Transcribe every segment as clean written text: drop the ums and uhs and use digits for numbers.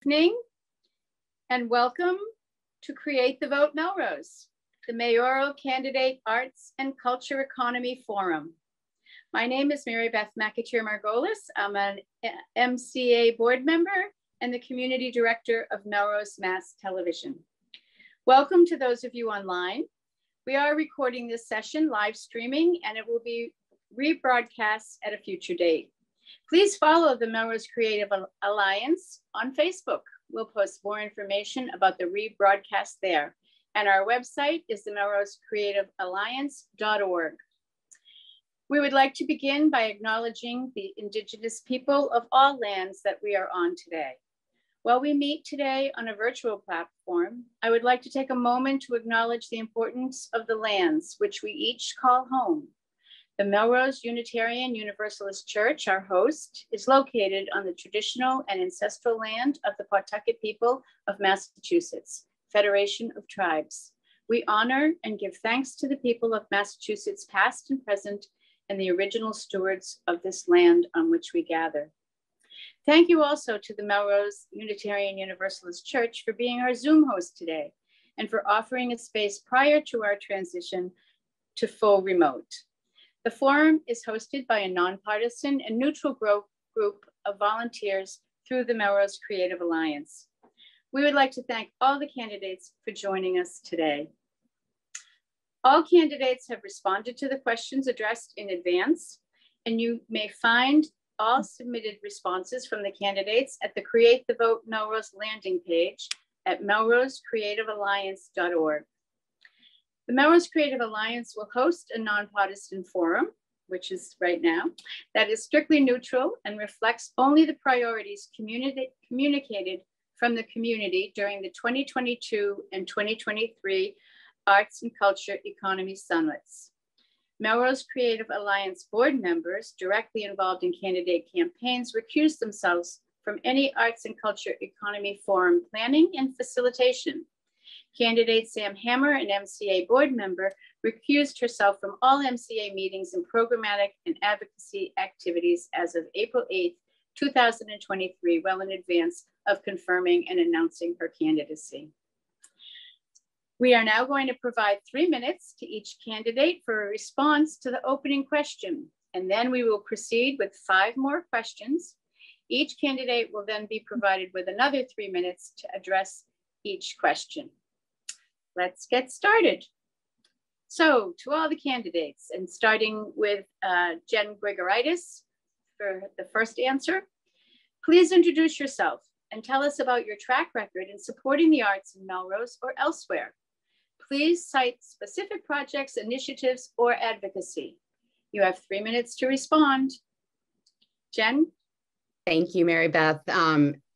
evening and welcome to Create the Vote Melrose, the Mayoral Candidate Arts and Culture Economy Forum. My name is Mary Beth McAteer-Margolis. I'm an MCA board member and the community director of Melrose Mass Television. Welcome to those of you online. We are recording this session live streaming and it will be rebroadcast at a future date. Please follow the Melrose Creative Alliance on Facebook. We'll post more information about the rebroadcast there. And our website is the melrosecreativealliance.org. We would like to begin by acknowledging the Indigenous people of all lands that we are on today. While we meet today on a virtual platform, I would like to take a moment to acknowledge the importance of the lands which we each call home. The Melrose Unitarian Universalist Church, our host, is located on the traditional and ancestral land of the Pawtucket people of Massachusetts, Federation of Tribes. We honor and give thanks to the people of Massachusetts, past and present, and the original stewards of this land on which we gather. Thank you also to the Melrose Unitarian Universalist Church for being our Zoom host today and for offering a space prior to our transition to full remote. The forum is hosted by a nonpartisan and neutral group of volunteers through the Melrose Creative Alliance. We would like to thank all the candidates for joining us today. All candidates have responded to the questions addressed in advance, and you may find all submitted responses from the candidates at the Create the Vote Melrose landing page at melrosecreativealliance.org. The Melrose Creative Alliance will host a nonpartisan forum, which is right now, that is strictly neutral and reflects only the priorities communicated from the community during the 2022 and 2023 Arts and Culture Economy Summits. Melrose Creative Alliance board members directly involved in candidate campaigns recused themselves from any Arts and Culture Economy Forum planning and facilitation. Candidate Sam Hammer, an MCA board member, recused herself from all MCA meetings and programmatic and advocacy activities as of April 8th, 2023, well in advance of confirming and announcing her candidacy. We are now going to provide 3 minutes to each candidate for a response to the opening question, and then we will proceed with 5 more questions. Each candidate will then be provided with another 3 minutes to address each question. Let's get started. So to all the candidates, and starting with Jen Grigoritis for the first answer, please introduce yourself and tell us about your track record in supporting the arts in Melrose or elsewhere. Please cite specific projects, initiatives, or advocacy. You have 3 minutes to respond. Jen? Thank you, Mary Beth.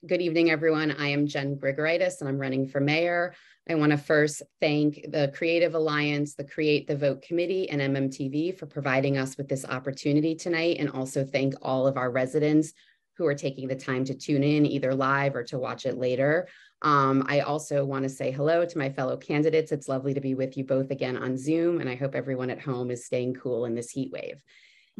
Good evening, everyone. I am Jen Grigoritis, and I'm running for mayor. I want to first thank the Creative Alliance, the Create the Vote Committee, and MMTV for providing us with this opportunity tonight, and also thank all of our residents who are taking the time to tune in either live or to watch it later. I also want to say hello to my fellow candidates. It's lovely to be with you both again on Zoom, and I hope everyone at home is staying cool in this heat wave.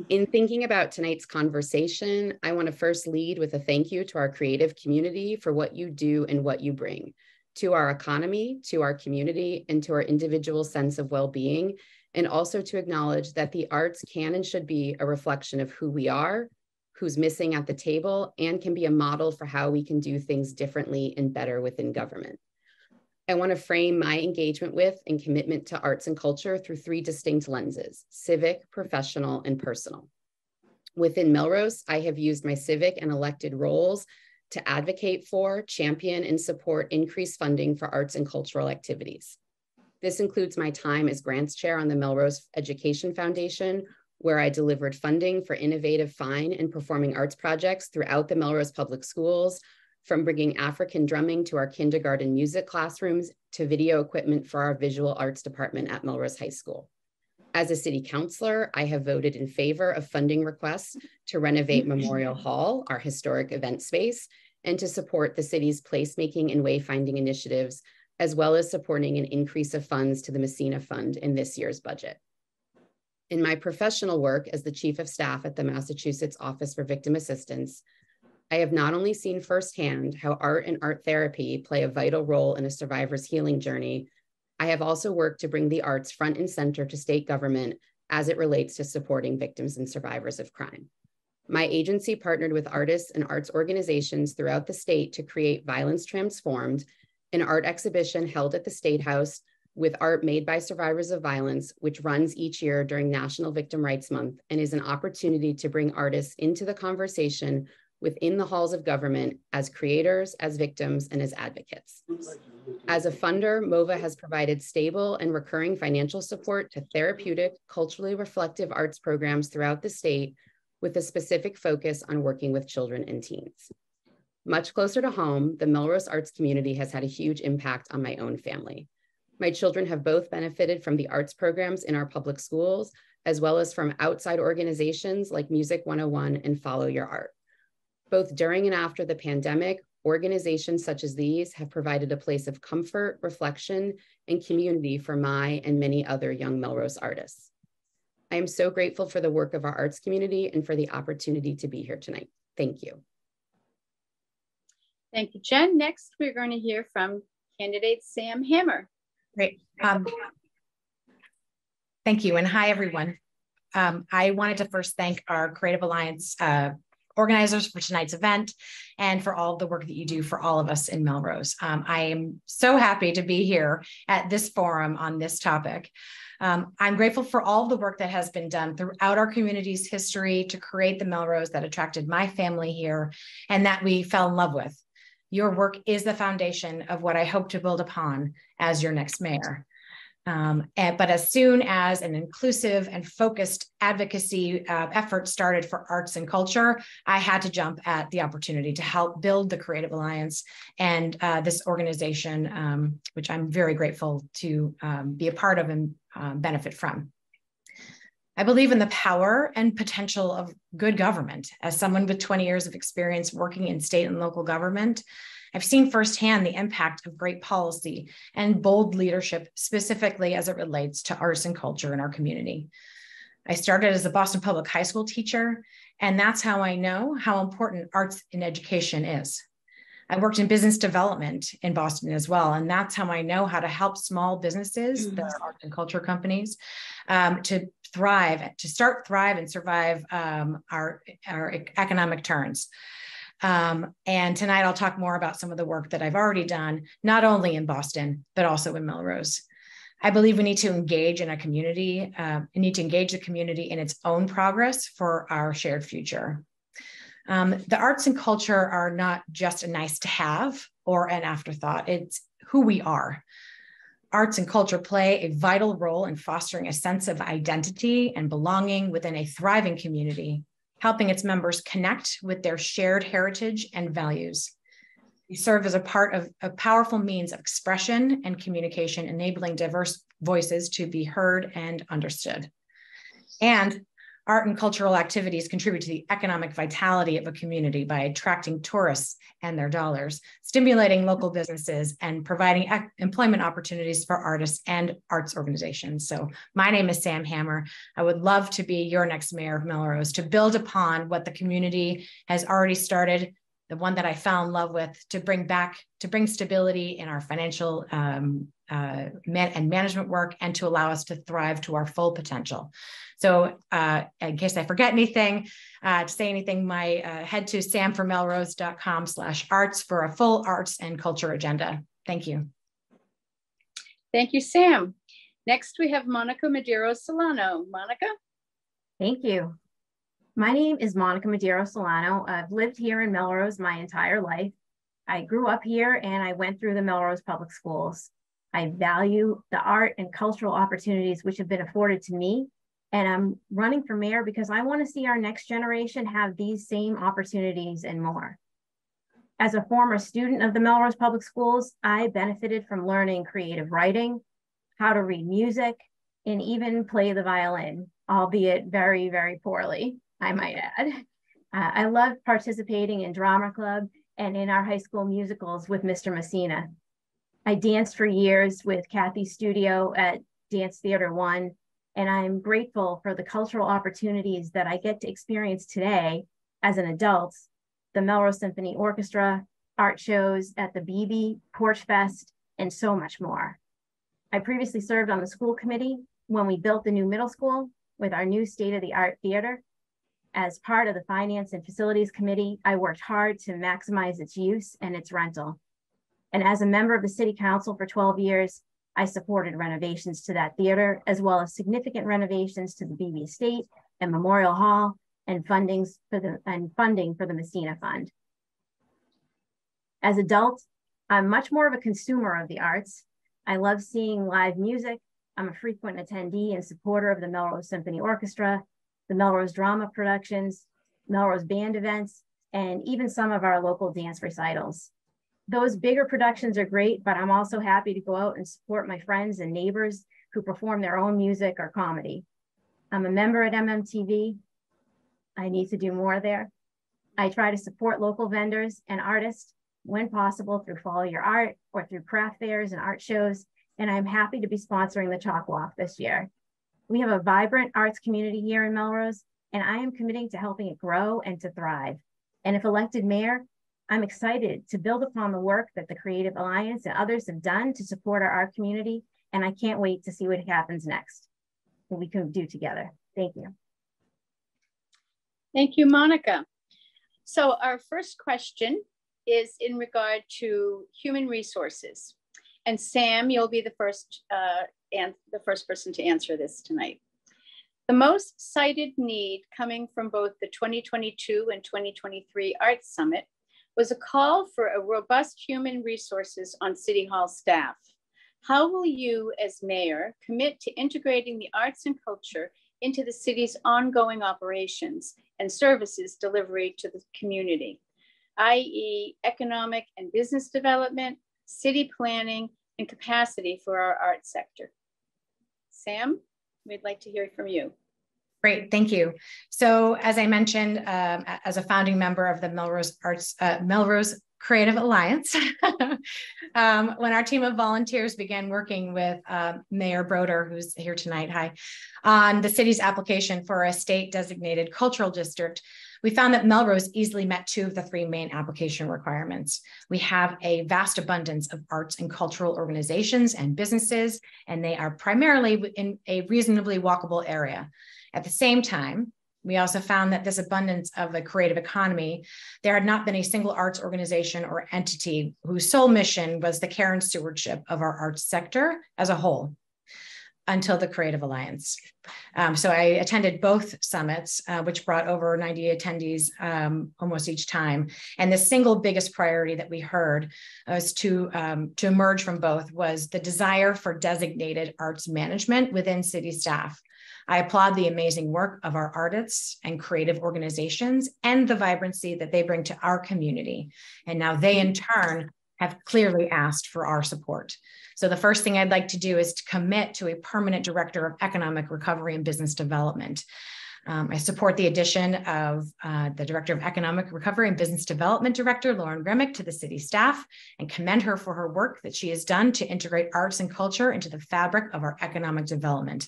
In thinking about tonight's conversation, I want to first lead with a thank you to our creative community for what you do and what you bring to our economy, to our community, and to our individual sense of well-being, and also to acknowledge that the arts can and should be a reflection of who we are, who's missing at the table, and can be a model for how we can do things differently and better within government. I want to frame my engagement with and commitment to arts and culture through 3 distinct lenses: civic, professional, and personal. Within Melrose, I have used my civic and elected roles to advocate for, champion, and support increased funding for arts and cultural activities. This includes my time as grants chair on the Melrose Education Foundation, where I delivered funding for innovative fine and performing arts projects throughout the Melrose Public Schools, from bringing African drumming to our kindergarten music classrooms to video equipment for our visual arts department at Melrose High School. As a city councilor, I have voted in favor of funding requests to renovate Memorial Hall, our historic event space, and to support the city's placemaking and wayfinding initiatives, as well as supporting an increase of funds to the Messina Fund in this year's budget. In my professional work as the Chief of Staff at the Massachusetts Office for Victim Assistance, I have not only seen firsthand how art and art therapy play a vital role in a survivor's healing journey, I have also worked to bring the arts front and center to state government as it relates to supporting victims and survivors of crime. My agency partnered with artists and arts organizations throughout the state to create Violence Transformed, an art exhibition held at the State House with art made by survivors of violence, which runs each year during National Victim Rights Month and is an opportunity to bring artists into the conversation within the halls of government as creators, as victims, and as advocates. As a funder, MOVA has provided stable and recurring financial support to therapeutic, culturally reflective arts programs throughout the state with a specific focus on working with children and teens. Much closer to home, the Melrose arts community has had a huge impact on my own family. My children have both benefited from the arts programs in our public schools, as well as from outside organizations like Music 101 and Follow Your Art. Both during and after the pandemic, organizations such as these have provided a place of comfort, reflection, and community for my and many other young Melrose artists. I am so grateful for the work of our arts community and for the opportunity to be here tonight. Thank you. Thank you, Jen. Next, we're going to hear from candidate Sam Hammer. Great. Thank you, and hi, everyone. I wanted to first thank our Creative Alliance organizers for tonight's event and for all the work that you do for all of us in Melrose. I am so happy to be here at this forum on this topic. I'm grateful for all the work that has been done throughout our community's history to create the Melrose that attracted my family here and that we fell in love with. Your work is the foundation of what I hope to build upon as your next mayor. But as soon as an inclusive and focused advocacy effort started for arts and culture, I had to jump at the opportunity to help build the Creative Alliance and this organization, which I'm very grateful to be a part of and benefit from. I believe in the power and potential of good government. As someone with 20 years of experience working in state and local government, I've seen firsthand the impact of great policy and bold leadership, specifically as it relates to arts and culture in our community. I started as a Boston Public High School teacher, and that's how I know how important arts in education is. I worked in business development in Boston as well, and that's how I know how to help small businesses, the art and culture companies, to thrive, to start, thrive, and survive our economic turns. And tonight I'll talk more about some of the work that I've already done, not only in Boston, but also in Melrose. I believe we need to engage in a community, we need to engage the community in its own progress for our shared future. The arts and culture are not just a nice to have or an afterthought, it's who we are. Arts and culture play a vital role in fostering a sense of identity and belonging within a thriving community, helping its members connect with their shared heritage and values. They serve as a part of a powerful means of expression and communication, enabling diverse voices to be heard and understood. And art and cultural activities contribute to the economic vitality of a community by attracting tourists and their dollars, stimulating local businesses, and providing employment opportunities for artists and arts organizations. So my name is Sam Hammer. I would love to be your next mayor of Melrose, to build upon what the community has already started, the one that I fell in love with, to bring stability in our financial and management work, and to allow us to thrive to our full potential. So in case I forget anything, to say anything, head to samformelrose.com/arts for a full arts and culture agenda. Thank you. Thank you, Sam. Next, we have Monica Madero-Solano. Monica? Thank you. My name is Monica Madero-Solano. I've lived here in Melrose my entire life. I grew up here and I went through the Melrose Public Schools. I value the art and cultural opportunities which have been afforded to me. And I'm running for mayor because I want to see our next generation have these same opportunities and more. As a former student of the Melrose Public Schools, I benefited from learning creative writing, how to read music, and even play the violin, albeit very, very poorly, I might add. I loved participating in drama club and in our high school musicals with Mr. Messina. I danced for years with Kathy's studio at Dance Theater 1, and I'm grateful for the cultural opportunities that I get to experience today as an adult the Melrose Symphony Orchestra, art shows at the BB, Porch Fest, and so much more. I previously served on the school committee when we built the new middle school with our new state-of-the-art theater. As part of the Finance and Facilities Committee, I worked hard to maximize its use and its rental. And as a member of the City Council for 12 years, I supported renovations to that theater, as well as significant renovations to the BB Estate and Memorial Hall and funding for the Messina Fund. As adults, I'm much more of a consumer of the arts. I love seeing live music. I'm a frequent attendee and supporter of the Melrose Symphony Orchestra, the Melrose Drama Productions, Melrose Band events, and even some of our local dance recitals. Those bigger productions are great, but I'm also happy to go out and support my friends and neighbors who perform their own music or comedy. I'm a member at MMTV. I need to do more there. I try to support local vendors and artists when possible through Follow Your Art or through craft fairs and art shows, and I'm happy to be sponsoring the Chalk Walk this year. We have a vibrant arts community here in Melrose, and I am committing to helping it grow and to thrive. And if elected mayor, I'm excited to build upon the work that the Creative Alliance and others have done to support our art community, and I can't wait to see what happens next, what we can do together. Thank you. Thank you, Monica. So our first question is in regard to human resources. And Sam, you'll be the first person to answer this tonight. The most cited need coming from both the 2022 and 2023 Arts Summit was a call for a robust human resources on City Hall staff. How will you, as mayor, commit to integrating the arts and culture into the city's ongoing operations and services delivery to the community, i.e. economic and business development, city planning, and capacity for our arts sector? Sam, we'd like to hear from you. Great, thank you. So as I mentioned, as a founding member of the Melrose Creative Alliance, when our team of volunteers began working with Mayor Broder, who's here tonight, hi, on the city's application for a state designated cultural district, we found that Melrose easily met two of the three main application requirements. We have a vast abundance of arts and cultural organizations and businesses, and they are primarily in a reasonably walkable area. At the same time, we also found that this abundance of a creative economy, there had not been a single arts organization or entity whose sole mission was the care and stewardship of our arts sector as a whole until the Creative Alliance. So I attended both summits, which brought over 90 attendees almost each time. And the single biggest priority that we heard was to emerge from both was the desire for designated arts management within city staff. I applaud the amazing work of our artists and creative organizations and the vibrancy that they bring to our community. And now they in turn have clearly asked for our support. So the first thing I'd like to do is to commit to a permanent director of economic recovery and business development. I support the addition of the Director of Economic Recovery and Business Development Director, Lauren Remick, to the city staff and commend her for her work that she has done to integrate arts and culture into the fabric of our economic development.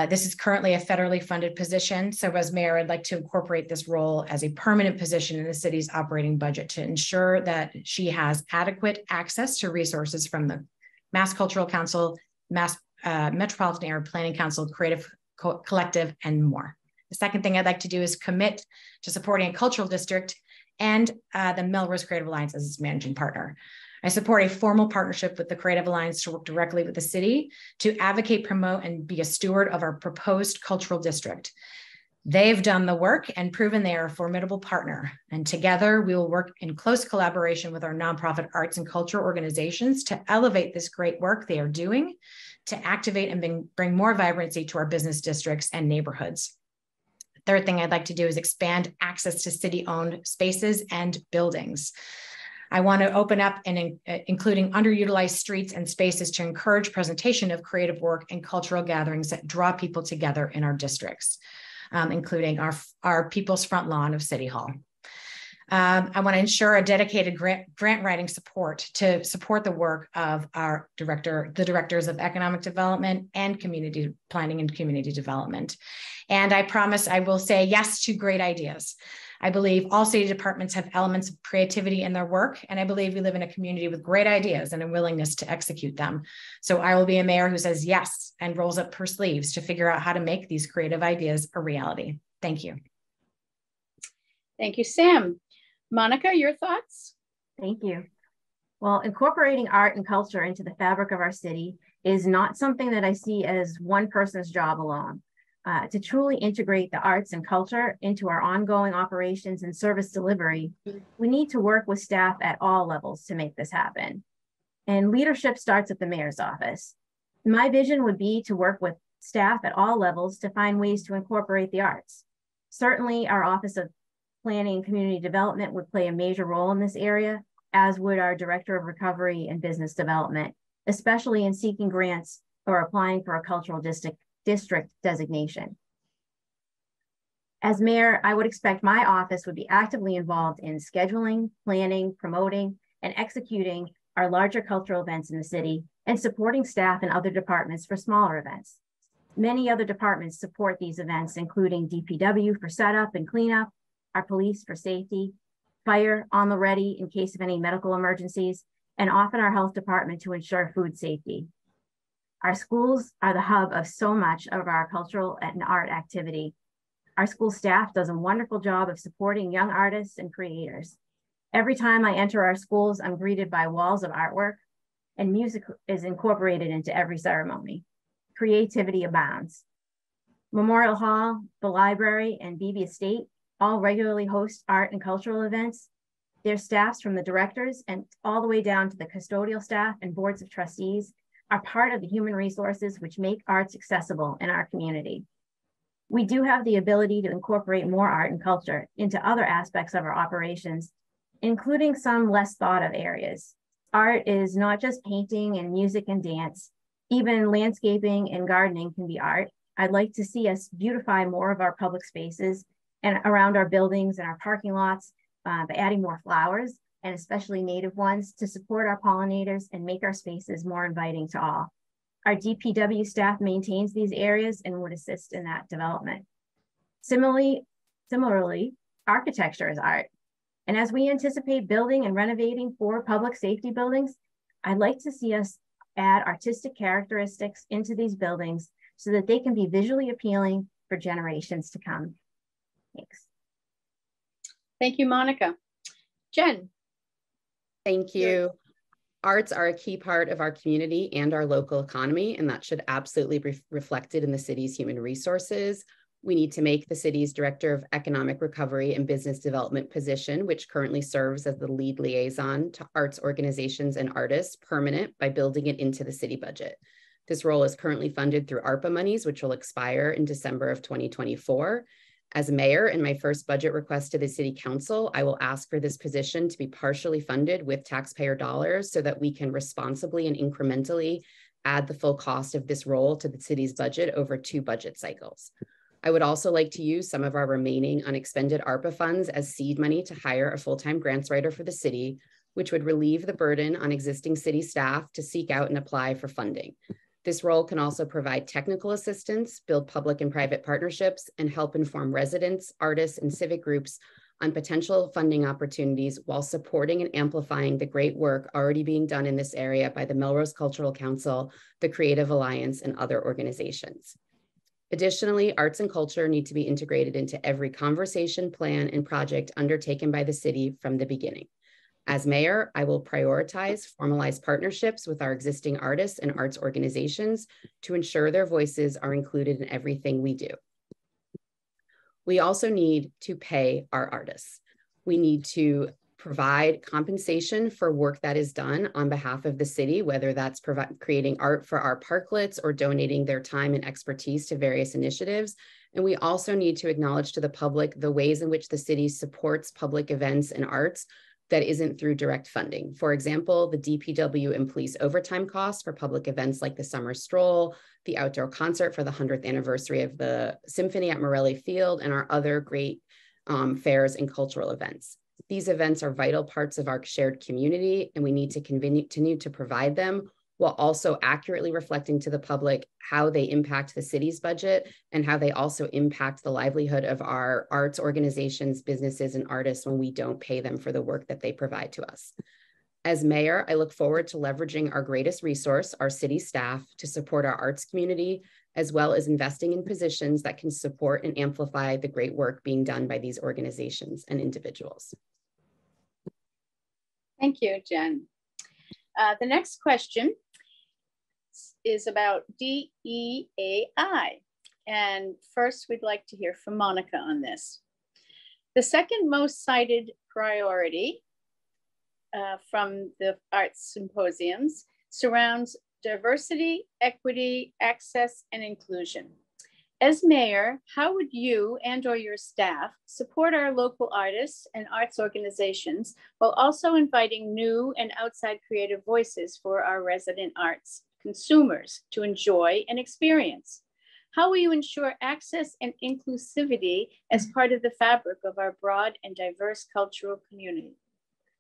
This is currently a federally funded position. So as mayor, I'd like to incorporate this role as a permanent position in the city's operating budget to ensure that she has adequate access to resources from the Mass Cultural Council, Metropolitan Area Planning Council, Creative Collective, and more. The second thing I'd like to do is commit to supporting a cultural district and the Melrose Creative Alliance as its managing partner. I support a formal partnership with the Creative Alliance to work directly with the city to advocate, promote, and be a steward of our proposed cultural district. They've done the work and proven they are a formidable partner. And together we will work in close collaboration with our nonprofit arts and culture organizations to elevate this great work they are doing, to activate and bring more vibrancy to our business districts and neighborhoods. The third thing I'd like to do is expand access to city-owned spaces and buildings. I want to open up and including underutilized streets and spaces to encourage presentation of creative work and cultural gatherings that draw people together in our districts, including our People's Front Lawn of City Hall. I want to ensure a dedicated grant writing support to support the work of the directors of economic development and community planning and community development. And I promise I will say yes to great ideas. I believe all city departments have elements of creativity in their work, and I believe we live in a community with great ideas and a willingness to execute them. So I will be a mayor who says yes and rolls up her sleeves to figure out how to make these creative ideas a reality. Thank you. Thank you, Sam. Monica, your thoughts? Thank you. Well, incorporating art and culture into the fabric of our city is not something that I see as one person's job alone. To truly integrate the arts and culture into our ongoing operations and service delivery, we need to work with staff at all levels to make this happen. And leadership starts at the mayor's office. My vision would be to work with staff at all levels to find ways to incorporate the arts. Certainly, our Office of Planning and Community Development would play a major role in this area, as would our Director of Recovery and Business Development, especially in seeking grants or applying for a cultural district designation. As mayor, I would expect my office would be actively involved in scheduling, planning, promoting, and executing our larger cultural events in the city and supporting staff and other departments for smaller events. Many other departments support these events, including DPW for setup and cleanup, our police for safety, fire on the ready in case of any medical emergencies, and often our health department to ensure food safety. Our schools are the hub of so much of our cultural and art activity. Our school staff does a wonderful job of supporting young artists and creators. Every time I enter our schools, I'm greeted by walls of artwork, and music is incorporated into every ceremony. Creativity abounds. Memorial Hall, the library, and Beebe Estate all regularly host art and cultural events. Their staffs, from the directors and all the way down to the custodial staff and boards of trustees, are part of the human resources which make arts accessible in our community. We do have the ability to incorporate more art and culture into other aspects of our operations, including some less thought of areas. Art is not just painting and music and dance. Even landscaping and gardening can be art. I'd like to see us beautify more of our public spaces and around our buildings and our parking lots by adding more flowers, and especially native ones, to support our pollinators and make our spaces more inviting to all. Our DPW staff maintains these areas and would assist in that development. Similarly, architecture is art. And as we anticipate building and renovating 4 public safety buildings, I'd like to see us add artistic characteristics into these buildings so that they can be visually appealing for generations to come. Thanks. Thank you, Monica. Jen. Thank you. Arts are a key part of our community and our local economy, and that should absolutely be reflected in the city's human resources. We need to make the city's Director of Economic Recovery and Business Development position, which currently serves as the lead liaison to arts organizations and artists, permanent by building it into the city budget. This role is currently funded through ARPA monies, which will expire in December of 2024. As mayor, in my first budget request to the city council, I will ask for this position to be partially funded with taxpayer dollars so that we can responsibly and incrementally add the full cost of this role to the city's budget over 2 budget cycles. I would also like to use some of our remaining unexpended ARPA funds as seed money to hire a full-time grants writer for the city, which would relieve the burden on existing city staff to seek out and apply for funding. This role can also provide technical assistance, build public and private partnerships, and help inform residents, artists, and civic groups on potential funding opportunities while supporting and amplifying the great work already being done in this area by the Melrose Cultural Council, the Creative Alliance, and other organizations. Additionally, arts and culture need to be integrated into every conversation, plan, and project undertaken by the city from the beginning. As mayor, I will prioritize formalized partnerships with our existing artists and arts organizations to ensure their voices are included in everything we do. We also need to pay our artists. We need to provide compensation for work that is done on behalf of the city, whether that's creating art for our parklets or donating their time and expertise to various initiatives. And we also need to acknowledge to the public the ways in which the city supports public events and arts that isn't through direct funding. For example, the DPW and police overtime costs for public events like the Summer Stroll, the outdoor concert for the 100th anniversary of the Symphony at Mayoral Field, and our other great fairs and cultural events. These events are vital parts of our shared community, and we need to continue to provide them while also accurately reflecting to the public how they impact the city's budget and how they also impact the livelihood of our arts organizations, businesses, and artists when we don't pay them for the work that they provide to us. As mayor, I look forward to leveraging our greatest resource, our city staff, to support our arts community, as well as investing in positions that can support and amplify the great work being done by these organizations and individuals. Thank you, Jen. The next question is about DEAI. And first, we'd like to hear from Monica on this. The second most cited priority from the arts symposiums surrounds diversity, equity, access, and inclusion. As mayor, how would you and/or your staff support our local artists and arts organizations while also inviting new and outside creative voices for our resident arts consumers to enjoy and experience? How will you ensure access and inclusivity as part of the fabric of our broad and diverse cultural community?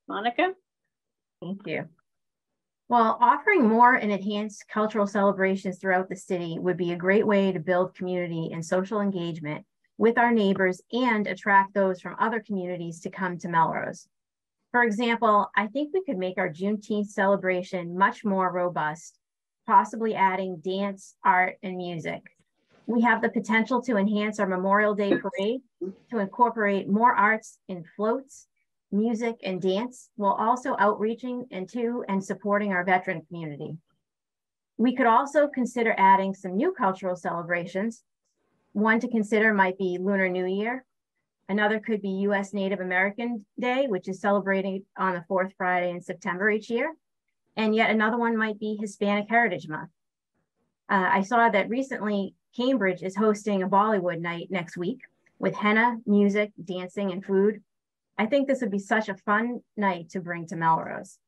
Monica? Thank you. Well, offering more and enhanced cultural celebrations throughout the city would be a great way to build community and social engagement with our neighbors and attract those from other communities to come to Melrose. For example, I think we could make our Juneteenth celebration much more robust, possibly adding dance, art, and music. We have the potential to enhance our Memorial Day parade, to incorporate more arts in floats, music, and dance, while also outreaching and supporting our veteran community. We could also consider adding some new cultural celebrations. One to consider might be Lunar New Year. Another could be US Native American Day, which is celebrated on the fourth Friday in September each year. And yet another one might be Hispanic Heritage Month. I saw that recently Cambridge is hosting a Bollywood night next week with henna, music, dancing, and food. I think this would be such a fun night to bring to Melrose.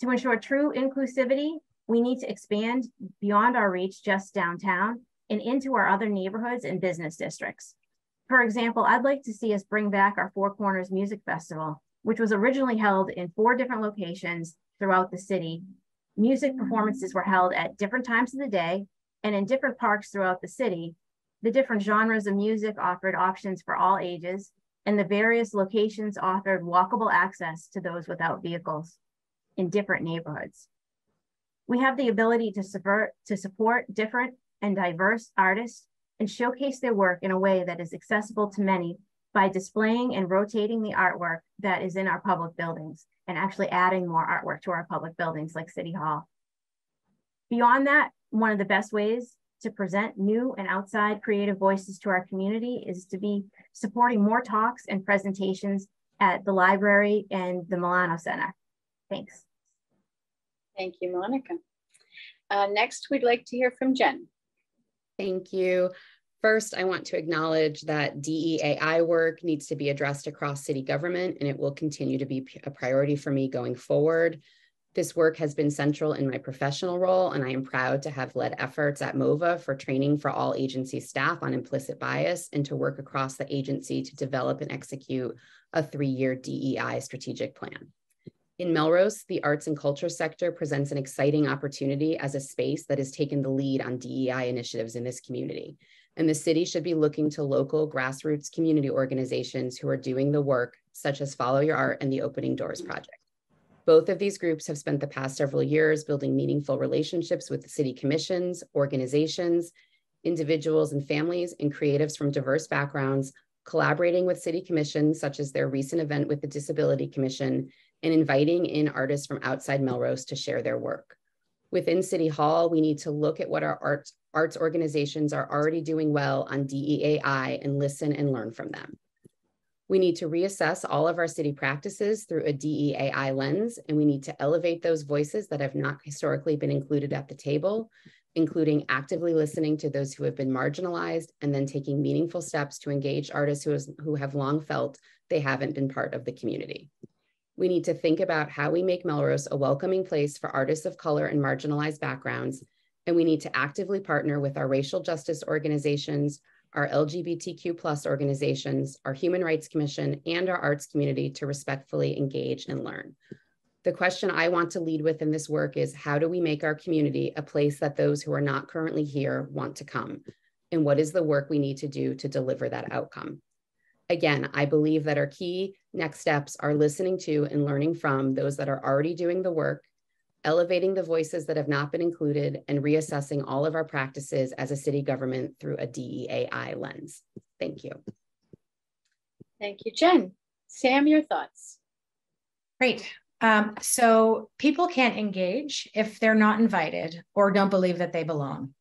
To ensure true inclusivity, we need to expand beyond our reach just downtown and into our other neighborhoods and business districts. For example, I'd like to see us bring back our Four Corners Music Festival, which was originally held in 4 different locations throughout the city. Music performances were held at different times of the day and in different parks throughout the city. The different genres of music offered options for all ages, and the various locations offered walkable access to those without vehicles in different neighborhoods. We have the ability to support different and diverse artists and showcase their work in a way that is accessible to many by displaying and rotating the artwork that is in our public buildings and actually adding more artwork to our public buildings like City Hall. Beyond that, one of the best ways to present new and outside creative voices to our community is to be supporting more talks and presentations at the library and the Milano Center. Thanks. Thank you, Monica. Next, we'd like to hear from Jen. Thank you. First, I want to acknowledge that DEAI work needs to be addressed across city government, and it will continue to be a priority for me going forward. This work has been central in my professional role, and I am proud to have led efforts at MOVA for training for all agency staff on implicit bias and to work across the agency to develop and execute a 3-year DEI strategic plan. In Melrose, the arts and culture sector presents an exciting opportunity as a space that has taken the lead on DEI initiatives in this community. And the city should be looking to local grassroots community organizations who are doing the work, such as Follow Your Art and the Opening Doors Project. Both of these groups have spent the past several years building meaningful relationships with the city commissions, organizations, individuals and families, and creatives from diverse backgrounds, collaborating with city commissions, such as their recent event with the Disability Commission, and inviting in artists from outside Melrose to share their work. Within City Hall, we need to look at what our arts organizations are already doing well on DEAI and listen and learn from them. We need to reassess all of our city practices through a DEAI lens, and we need to elevate those voices that have not historically been included at the table, including actively listening to those who have been marginalized and then taking meaningful steps to engage artists who have long felt they haven't been part of the community. We need to think about how we make Melrose a welcoming place for artists of color and marginalized backgrounds, and we need to actively partner with our racial justice organizations, our LGBTQ+ organizations, our Human Rights Commission, and our arts community to respectfully engage and learn. The question I want to lead with in this work is, how do we make our community a place that those who are not currently here want to come? And what is the work we need to do to deliver that outcome? Again, I believe that our key next steps are listening to and learning from those that are already doing the work, elevating the voices that have not been included, and reassessing all of our practices as a city government through a DEAI lens. Thank you. Thank you, Jen. Sam, your thoughts? Great. So people can't engage if they're not invited or don't believe that they belong.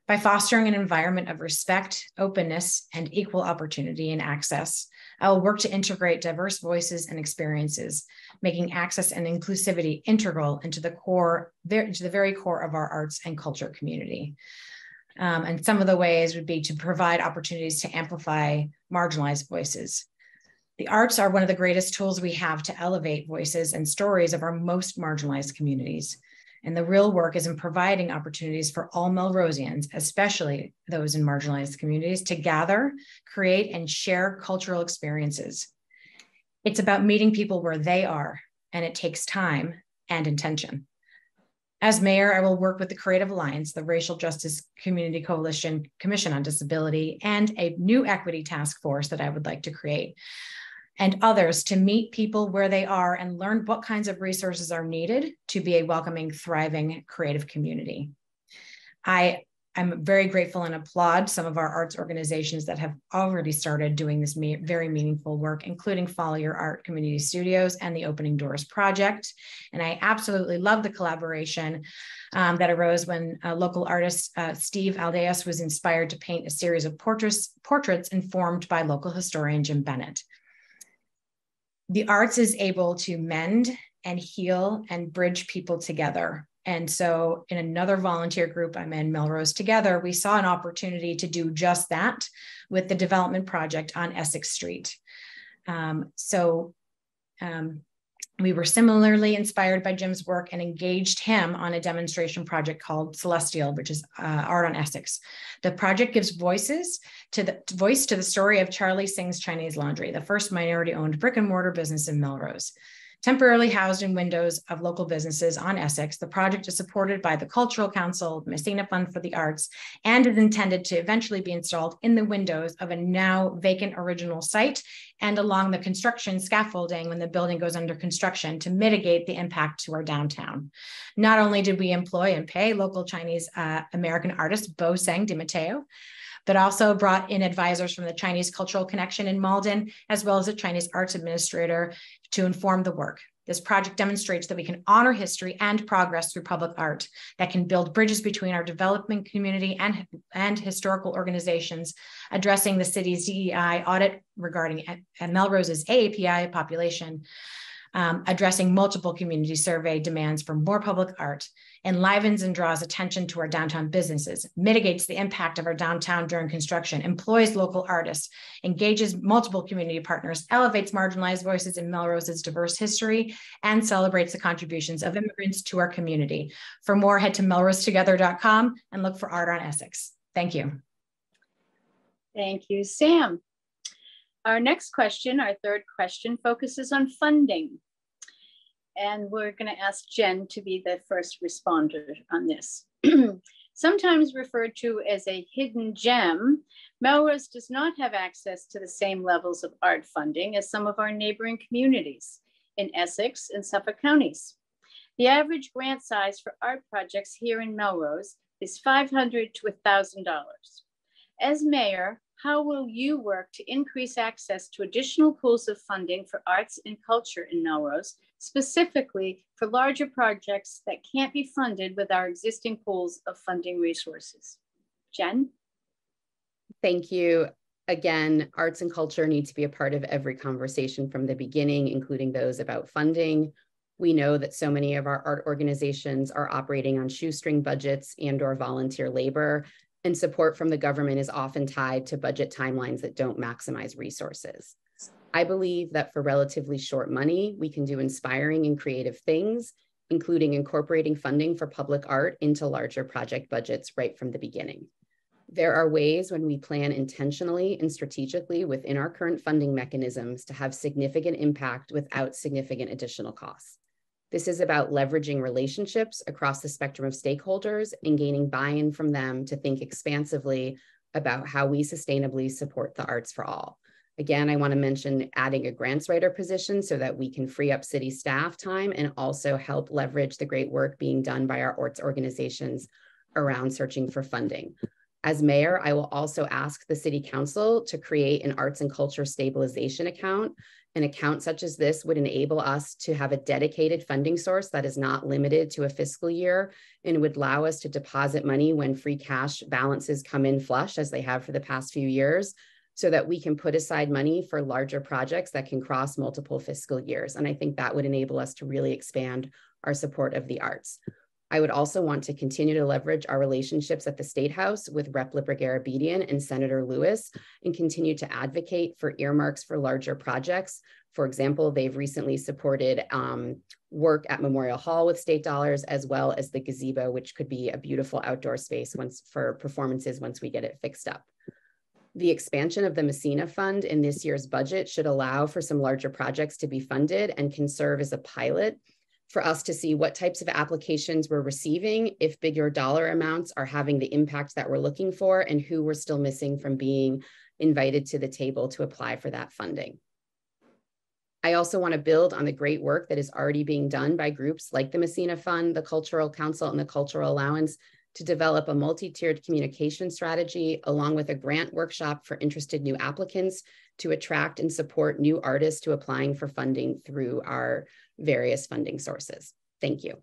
By fostering an environment of respect, openness, and equal opportunity and access, I will work to integrate diverse voices and experiences, making access and inclusivity integral into the very core of our arts and culture community. And some of the ways would be to provide opportunities to amplify marginalized voices. The arts are one of the greatest tools we have to elevate voices and stories of our most marginalized communities. And the real work is in providing opportunities for all Melrosians, especially those in marginalized communities, to gather, create, and share cultural experiences. It's about meeting people where they are, and it takes time and intention. As mayor, I will work with the Creative Alliance, the Racial Justice Community Coalition Commission on Disability, and a new equity task force that I would like to create, and others to meet people where they are and learn what kinds of resources are needed to be a welcoming, thriving, creative community. I'm very grateful and applaud some of our arts organizations that have already started doing this very meaningful work, including Follow Your Art Community Studios and the Opening Doors Project. And I absolutely love the collaboration that arose when local artist Steve Aldeas was inspired to paint a series of portraits informed by local historian Jim Bennett. The arts is able to mend and heal and bridge people together. And so in another volunteer group I'm in, Melrose Together, we saw an opportunity to do just that with the development project on Essex Street. We were similarly inspired by Jim's work and engaged him on a demonstration project called Celestial, which is art on Essex. The project gives voice to the story of Charlie Singh's Chinese Laundry, the first minority-owned brick-and-mortar business in Melrose. Temporarily housed in windows of local businesses on Essex, the project is supported by the Cultural Council, Messina Fund for the Arts, and is intended to eventually be installed in the windows of a now vacant original site and along the construction scaffolding when the building goes under construction to mitigate the impact to our downtown. Not only did we employ and pay local Chinese American artist Bo Seng Di Matteo, but also brought in advisors from the Chinese Cultural Connection in Malden, as well as a Chinese arts administrator to inform the work. This project demonstrates that we can honor history and progress through public art that can build bridges between our development community and historical organizations, addressing the city's DEI audit regarding Melrose's AAPI population, addressing multiple community survey demands for more public art, enlivens and draws attention to our downtown businesses, mitigates the impact of our downtown during construction, employs local artists, engages multiple community partners, elevates marginalized voices in Melrose's diverse history, and celebrates the contributions of immigrants to our community. For more, head to melrosetogether.com and look for Art on Essex. Thank you. Thank you, Sam. Our next question, our third question, focuses on funding. And we're going to ask Jen to be the first responder on this. Sometimes referred to as a hidden gem, Melrose does not have access to the same levels of art funding as some of our neighboring communities in Essex and Suffolk counties. The average grant size for art projects here in Melrose is $500 to $1,000. As mayor, how will you work to increase access to additional pools of funding for arts and culture in Melrose, specifically for larger projects that can't be funded with our existing pools of funding resources? Jen? Thank you. Again, arts and culture need to be a part of every conversation from the beginning, including those about funding. We know that so many of our art organizations are operating on shoestring budgets and/or volunteer labor, and support from the government is often tied to budget timelines that don't maximize resources. I believe that for relatively short money, we can do inspiring and creative things, including incorporating funding for public art into larger project budgets right from the beginning. There are ways when we plan intentionally and strategically within our current funding mechanisms to have significant impact without significant additional costs. This is about leveraging relationships across the spectrum of stakeholders and gaining buy-in from them to think expansively about how we sustainably support the arts for all. Again, I want to mention adding a grants writer position so that we can free up city staff time and also help leverage the great work being done by our arts organizations around searching for funding. As mayor, I will also ask the city council to create an arts and culture stabilization account. An account such as this would enable us to have a dedicated funding source that is not limited to a fiscal year and would allow us to deposit money when free cash balances come in flush, as they have for the past few years, so that we can put aside money for larger projects that can cross multiple fiscal years. And I think that would enable us to really expand our support of the arts. I would also want to continue to leverage our relationships at the State House with Rep. Libreg-Garabedian and Senator Lewis and continue to advocate for earmarks for larger projects. For example, they've recently supported work at Memorial Hall with state dollars, as well as the gazebo, which could be a beautiful outdoor space for performances once we get it fixed up. The expansion of the Messina Fund in this year's budget should allow for some larger projects to be funded and can serve as a pilot for us to see what types of applications we're receiving, if bigger dollar amounts are having the impact that we're looking for, and who we're still missing from being invited to the table to apply for that funding. I also want to build on the great work that is already being done by groups like the Messina Fund, the Cultural Council, and the Cultural Allowance to develop a multi-tiered communication strategy, along with a grant workshop for interested new applicants to attract and support new artists to applying for funding through our various funding sources. Thank you.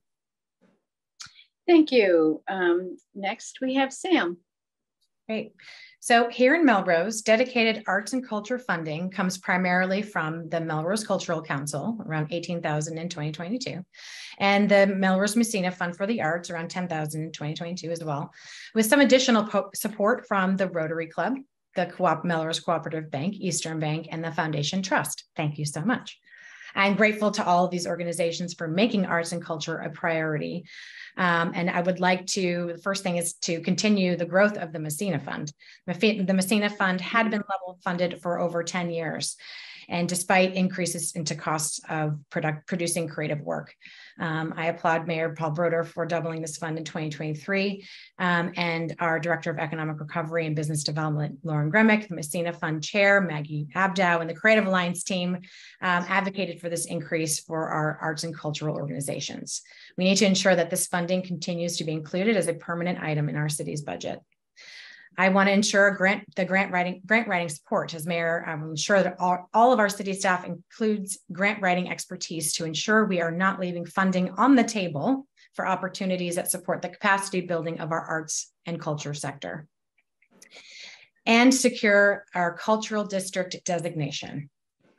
Thank you. Next, we have Sam. Great. So here in Melrose, dedicated arts and culture funding comes primarily from the Melrose Cultural Council, around $18,000 in 2022, and the Melrose Messina Fund for the Arts, around $10,000 in 2022 as well, with some additional support from the Rotary Club, the Melrose Cooperative Bank, Eastern Bank, and the Foundation Trust. Thank you so much. I'm grateful to all of these organizations for making arts and culture a priority. And I would like to, the first thing is to continue the growth of the Messina Fund. The Messina Fund had been level funded for over 10 years. And despite increases into costs of producing creative work. I applaud Mayor Paul Broder for doubling this fund in 2023, and our Director of Economic Recovery and Business Development, Lauren Gremick, the Messina Fund Chair, Maggie Abdow, and the Creative Alliance team advocated for this increase for our arts and cultural organizations. We need to ensure that this funding continues to be included as a permanent item in our city's budget. I want to ensure grant writing support. As mayor, I will ensure that all of our city staff includes grant writing expertise to ensure we are not leaving funding on the table for opportunities that support the capacity building of our arts and culture sector. And secure our cultural district designation.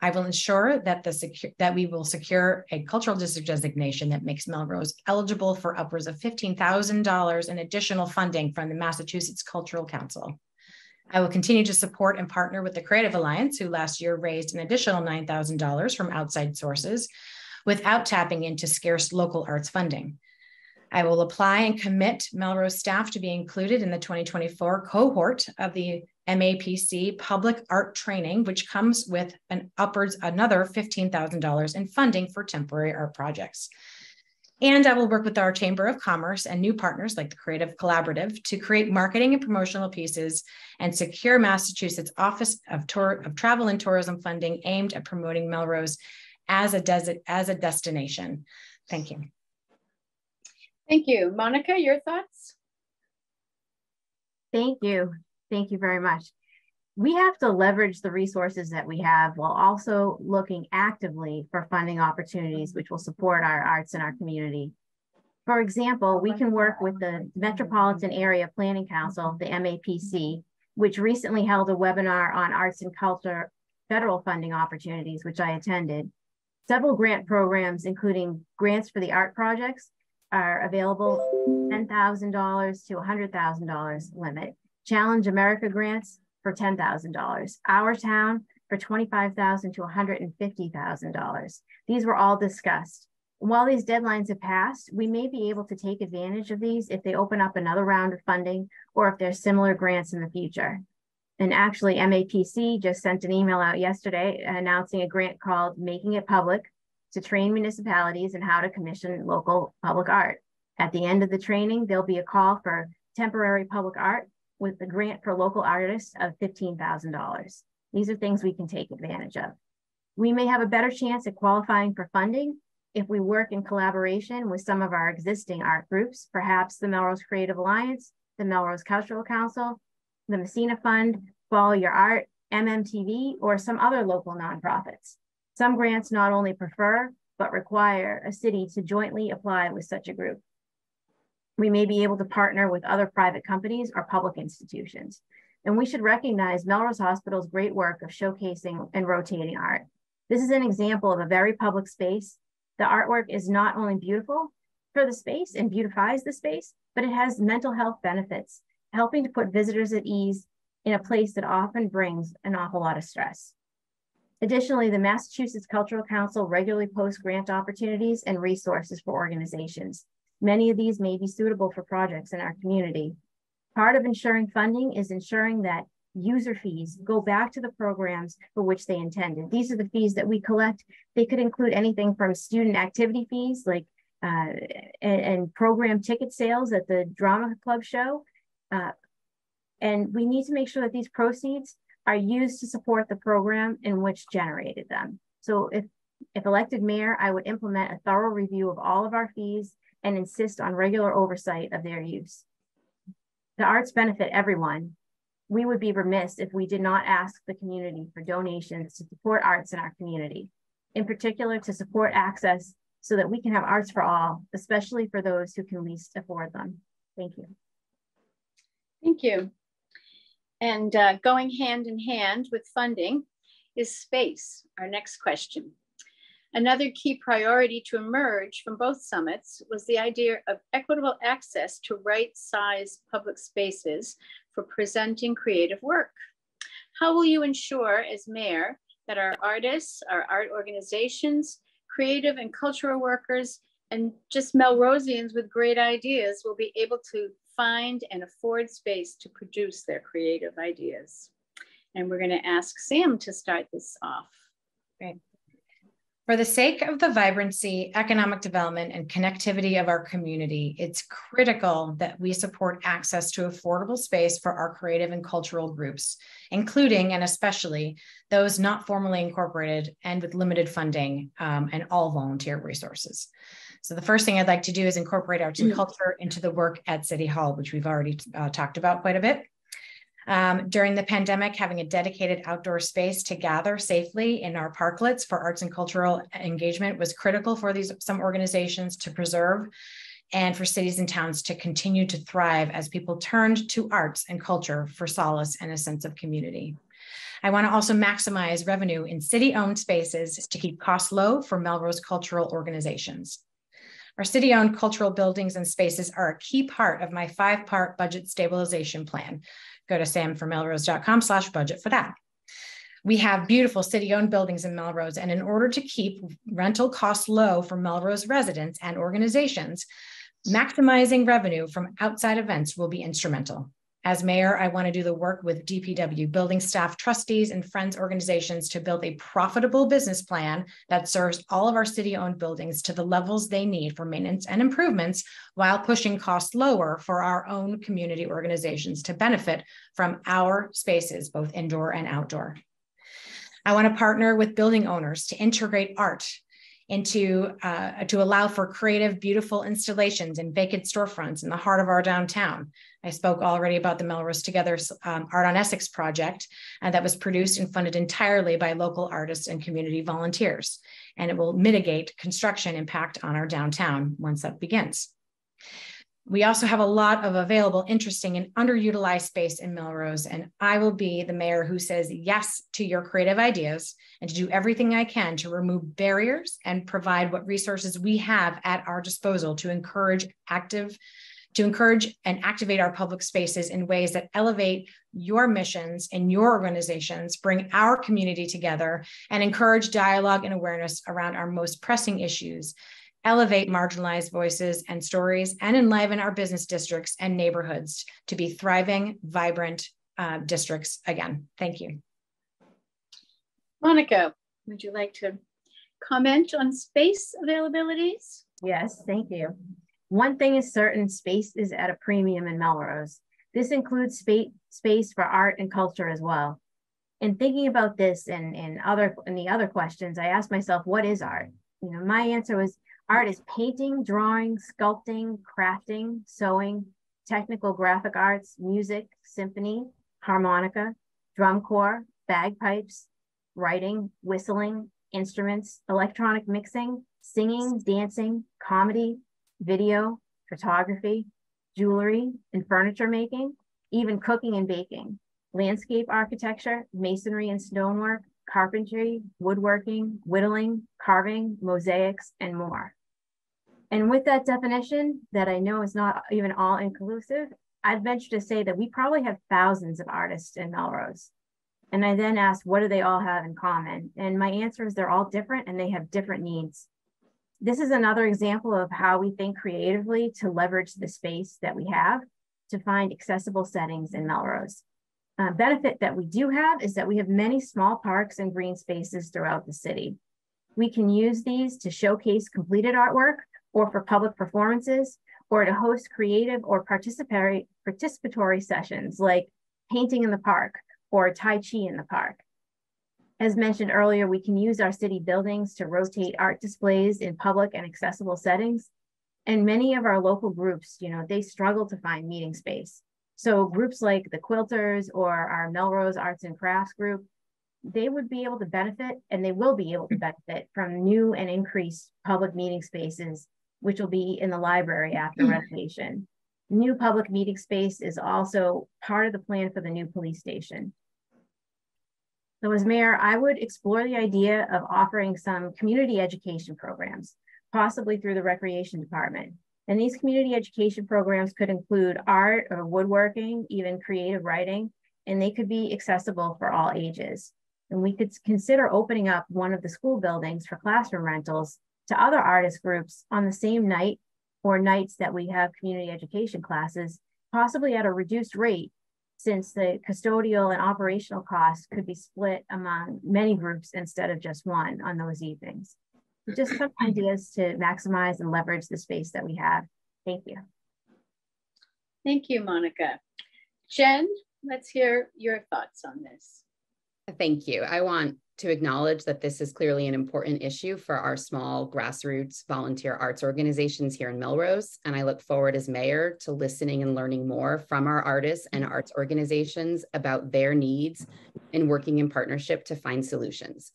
I will ensure that we will secure a cultural district designation that makes Melrose eligible for upwards of $15,000 in additional funding from the Massachusetts Cultural Council. I will continue to support and partner with the Creative Alliance, who last year raised an additional $9,000 from outside sources without tapping into scarce local arts funding. I will apply and commit Melrose staff to be included in the 2024 cohort of the MAPC Public Art Training, which comes with another $15,000 in funding for temporary art projects. And I will work with our Chamber of Commerce and new partners like the Creative Collaborative to create marketing and promotional pieces and secure Massachusetts Office of Travel and Tourism funding aimed at promoting Melrose as a destination. Thank you. Thank you. Monica, your thoughts? Thank you. Thank you very much. We have to leverage the resources that we have while also looking actively for funding opportunities which will support our arts in our community. For example, we can work with the Metropolitan Area Planning Council, the MAPC, which recently held a webinar on arts and culture federal funding opportunities, which I attended. Several grant programs, including grants for the art projects, are available $10,000 to $100,000 limit. Challenge America grants for $10,000. Our Town for $25,000 to $150,000. These were all discussed. While these deadlines have passed, we may be able to take advantage of these if they open up another round of funding or if there's similar grants in the future. And actually, MAPC just sent an email out yesterday announcing a grant called Making It Public to train municipalities in how to commission local public art. At the end of the training, there'll be a call for temporary public art with the grant for local artists of $15,000. These are things we can take advantage of. We may have a better chance at qualifying for funding if we work in collaboration with some of our existing art groups, perhaps the Melrose Creative Alliance, the Melrose Cultural Council, the Messina Fund, Follow Your Art, MMTV, or some other local nonprofits. Some grants not only prefer, but require a city to jointly apply with such a group. We may be able to partner with other private companies or public institutions. And we should recognize Melrose Hospital's great work of showcasing and rotating art. This is an example of a very public space. The artwork is not only beautiful for the space and beautifies the space, but it has mental health benefits, helping to put visitors at ease in a place that often brings an awful lot of stress. Additionally, the Massachusetts Cultural Council regularly posts grant opportunities and resources for organizations. Many of these may be suitable for projects in our community. Part of ensuring funding is ensuring that user fees go back to the programs for which they intended. These are the fees that we collect. They could include anything from student activity fees, like and program ticket sales at the drama club show. And we need to make sure that these proceeds are used to support the program in which generated them. So if elected mayor, I would implement a thorough review of all of our fees and insist on regular oversight of their use. The arts benefit everyone. We would be remiss if we did not ask the community for donations to support arts in our community, in particular to support access so that we can have arts for all, especially for those who can least afford them. Thank you. Thank you. And going hand in hand with funding is space, our next question. Another key priority to emerge from both summits was the idea of equitable access to right-sized public spaces for presenting creative work. How will you ensure, as mayor, that our artists, our art organizations, creative and cultural workers, and just Melrosians with great ideas will be able to find and afford space to produce their creative ideas? And we're going to ask Sam to start this off. Great. For the sake of the vibrancy, economic development, and connectivity of our community, it's critical that we support access to affordable space for our creative and cultural groups, including and especially those not formally incorporated and with limited funding and all volunteer resources. So the first thing I'd like to do is incorporate arts and culture into the work at City Hall, which we've already talked about quite a bit. During the pandemic, having a dedicated outdoor space to gather safely in our parklets for arts and cultural engagement was critical for some organizations to preserve and for cities and towns to continue to thrive as people turned to arts and culture for solace and a sense of community. I want to also maximize revenue in city-owned spaces to keep costs low for Melrose cultural organizations. Our city-owned cultural buildings and spaces are a key part of my 5-part budget stabilization plan. Go to samformelrose.com/budget for that. We have beautiful city-owned buildings in Melrose, and in order to keep rental costs low for Melrose residents and organizations, maximizing revenue from outside events will be instrumental. As mayor, I want to do the work with DPW, building staff, trustees, and friends organizations to build a profitable business plan that serves all of our city-owned buildings to the levels they need for maintenance and improvements, while pushing costs lower for our own community organizations to benefit from our spaces, both indoor and outdoor. I want to partner with building owners to integrate art to allow for creative, beautiful installations in vacant storefronts in the heart of our downtown. I spoke already about the Melrose Together Art on Essex project that was produced and funded entirely by local artists and community volunteers, and it will mitigate construction impact on our downtown once that begins. We also have a lot of available, interesting, and underutilized space in Melrose, and I will be the mayor who says yes to your creative ideas and to do everything I can to remove barriers and provide what resources we have at our disposal to encourage and activate our public spaces in ways that elevate your missions and your organizations, bring our community together, and encourage dialogue and awareness around our most pressing issues, elevate marginalized voices and stories, and enliven our business districts and neighborhoods to be thriving, vibrant districts again. Thank you. Monica, would you like to comment on space availabilities? Yes, thank you. One thing is certain, space is at a premium in Melrose. This includes space for art and culture as well. In thinking about this and the other questions, I asked myself, what is art? You know, my answer was art is painting, drawing, sculpting, crafting, sewing, technical graphic arts, music, symphony, harmonica, drum corps, bagpipes, writing, whistling, instruments, electronic mixing, singing, dancing, comedy, video, photography, jewelry and furniture making, even cooking and baking, landscape architecture, masonry and stonework, carpentry, woodworking, whittling, carving, mosaics, and more. And with that definition that I know is not even all inclusive, I'd venture to say that we probably have thousands of artists in Melrose. And I then asked, what do they all have in common? And my answer is they're all different and they have different needs. This is another example of how we think creatively to leverage the space that we have to find accessible settings in Melrose. Benefit that we do have is that we have many small parks and green spaces throughout the city. We can use these to showcase completed artwork or for public performances or to host creative or participatory sessions like painting in the park or Tai Chi in the park. As mentioned earlier, we can use our city buildings to rotate art displays in public and accessible settings. And many of our local groups, you know, they struggle to find meeting space. So groups like the Quilters or our Melrose Arts and Crafts group, they would be able to benefit, and they will be able to benefit from new and increased public meeting spaces, which will be in the library after renovation. New public meeting space is also part of the plan for the new police station. So as mayor, I would explore the idea of offering some community education programs, possibly through the recreation department. And these community education programs could include art or woodworking, even creative writing, and they could be accessible for all ages. And we could consider opening up one of the school buildings for classroom rentals to other artist groups on the same night or nights that we have community education classes, possibly at a reduced rate, since the custodial and operational costs could be split among many groups instead of just one on those evenings. Just some ideas to maximize and leverage the space that we have. Thank you. Thank you, Monica. Jen, let's hear your thoughts on this. Thank you. I want to acknowledge that this is clearly an important issue for our small grassroots volunteer arts organizations here in Melrose. And I look forward as mayor to listening and learning more from our artists and arts organizations about their needs and working in partnership to find solutions.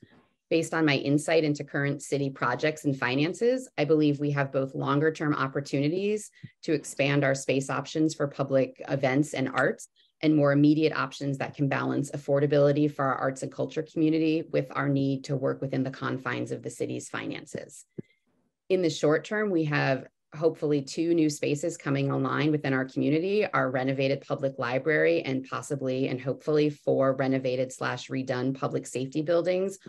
Based on my insight into current city projects and finances, I believe we have both longer-term opportunities to expand our space options for public events and arts, and more immediate options that can balance affordability for our arts and culture community with our need to work within the confines of the city's finances. In the short term, we have hopefully 2 new spaces coming online within our community, our renovated public library and possibly and hopefully 4 renovated/redone public safety buildings.